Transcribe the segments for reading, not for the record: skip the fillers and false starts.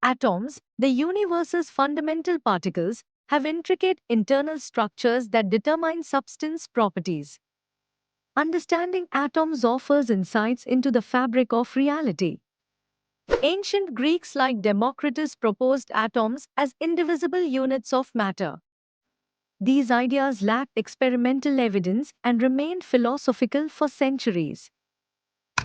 Atoms, the universe's fundamental particles, have intricate internal structures that determine substance properties. Understanding atoms offers insights into the fabric of reality. Ancient Greeks like Democritus proposed atoms as indivisible units of matter. These ideas lacked experimental evidence and remained philosophical for centuries.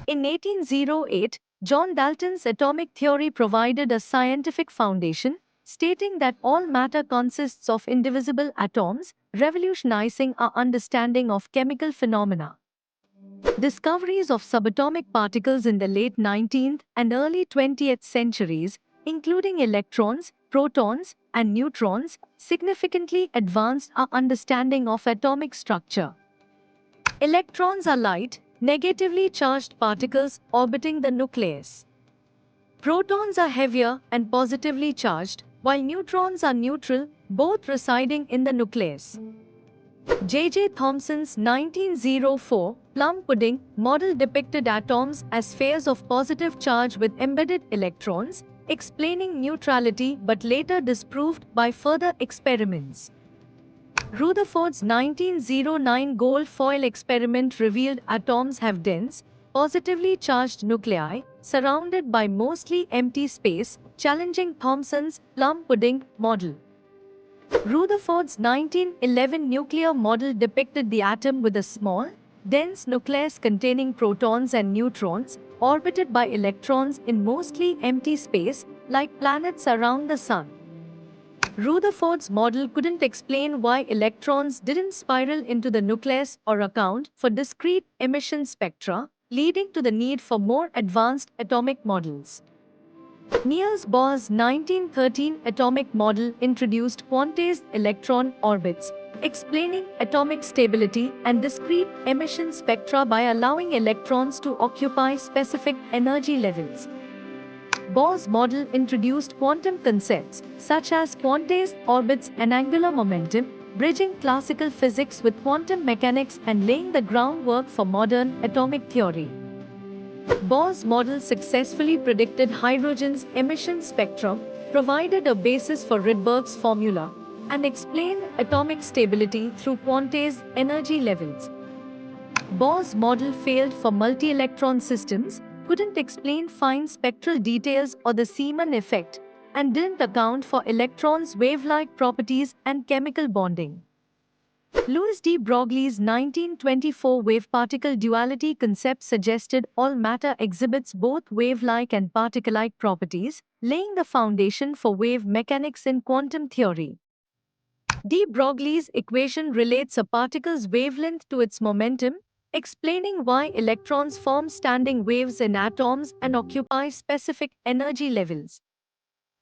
In 1808, John Dalton's atomic theory provided a scientific foundation, stating that all matter consists of indivisible atoms, revolutionizing our understanding of chemical phenomena. Discoveries of subatomic particles in the late 19th and early 20th centuries, including electrons, protons, and neutrons, significantly advanced our understanding of atomic structure. Electrons are light, negatively charged particles orbiting the nucleus. Protons are heavier and positively charged, while neutrons are neutral, both residing in the nucleus. J. Thomson's 1904 plum pudding model depicted atoms as spheres of positive charge with embedded electrons, explaining neutrality but later disproved by further experiments. Rutherford's 1909 gold foil experiment revealed atoms have dense, positively charged nuclei, surrounded by mostly empty space, challenging Thomson's plum pudding model. Rutherford's 1911 nuclear model depicted the atom with a small, dense nucleus containing protons and neutrons, orbited by electrons in mostly empty space, like planets around the Sun. Rutherford's model couldn't explain why electrons didn't spiral into the nucleus or account for discrete emission spectra, leading to the need for more advanced atomic models. Niels Bohr's 1913 atomic model introduced quantized electron orbits, explaining atomic stability and discrete emission spectra by allowing electrons to occupy specific energy levels. Bohr's model introduced quantum concepts such as quantized orbits and angular momentum, bridging classical physics with quantum mechanics and laying the groundwork for modern atomic theory. Bohr's model successfully predicted hydrogen's emission spectrum, provided a basis for Rydberg's formula, and explained atomic stability through quantized energy levels. Bohr's model failed for multi-electron systems, couldn't explain fine spectral details or the Zeeman effect, and didn't account for electrons' wave-like properties and chemical bonding. Louis de Broglie's 1924 wave-particle duality concept suggested all matter exhibits both wave-like and particle-like properties, laying the foundation for wave mechanics in quantum theory. De Broglie's equation relates a particle's wavelength to its momentum, explaining why electrons form standing waves in atoms and occupy specific energy levels.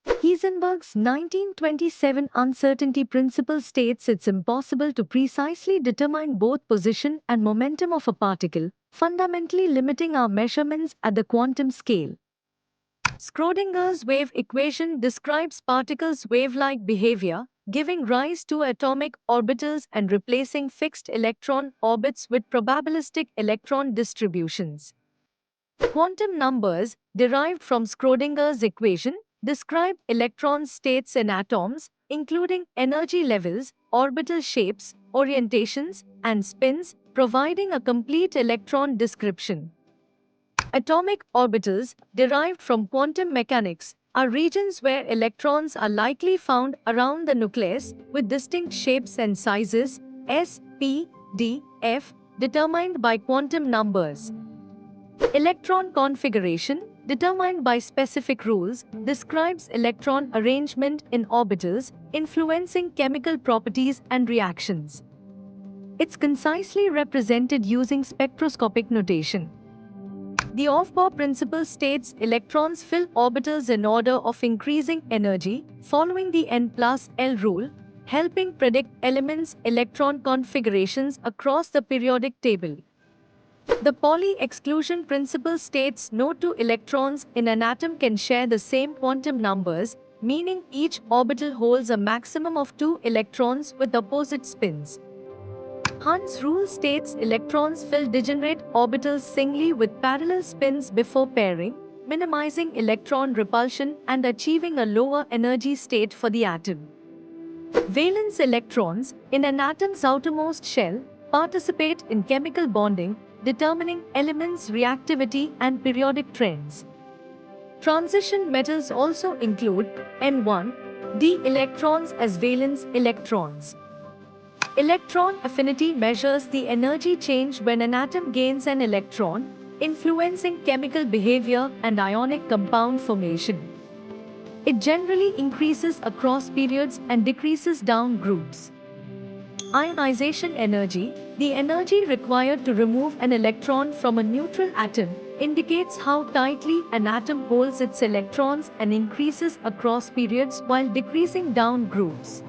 Heisenberg's 1927 uncertainty principle states it's impossible to precisely determine both position and momentum of a particle, fundamentally limiting our measurements at the quantum scale. Schrödinger's wave equation describes particles' wave-like behavior, giving rise to atomic orbitals and replacing fixed electron orbits with probabilistic electron distributions. Quantum numbers, derived from Schrödinger's equation, describe electron states in atoms, including energy levels, orbital shapes, orientations, and spins, providing a complete electron description. Atomic orbitals, derived from quantum mechanics, are regions where electrons are likely found around the nucleus, with distinct shapes and sizes, s, p, d, f, determined by quantum numbers. Electron configuration, determined by specific rules, describes electron arrangement in orbitals, influencing chemical properties and reactions. It's concisely represented using spectroscopic notation. The Aufbau principle states electrons fill orbitals in order of increasing energy, following the n plus L rule, helping predict elements' electron configurations across the periodic table. The Pauli exclusion principle states no two electrons in an atom can share the same quantum numbers, meaning each orbital holds a maximum of 2 electrons with opposite spins. Hund's rule states electrons fill degenerate orbitals singly with parallel spins before pairing, minimizing electron repulsion and achieving a lower energy state for the atom. Valence electrons, in an atom's outermost shell, participate in chemical bonding, determining elements' reactivity and periodic trends. Transition metals also include N1d electrons as valence electrons. Electron affinity measures the energy change when an atom gains an electron, influencing chemical behavior and ionic compound formation. It generally increases across periods and decreases down groups. Ionization energy, the energy required to remove an electron from a neutral atom, indicates how tightly an atom holds its electrons and increases across periods while decreasing down groups.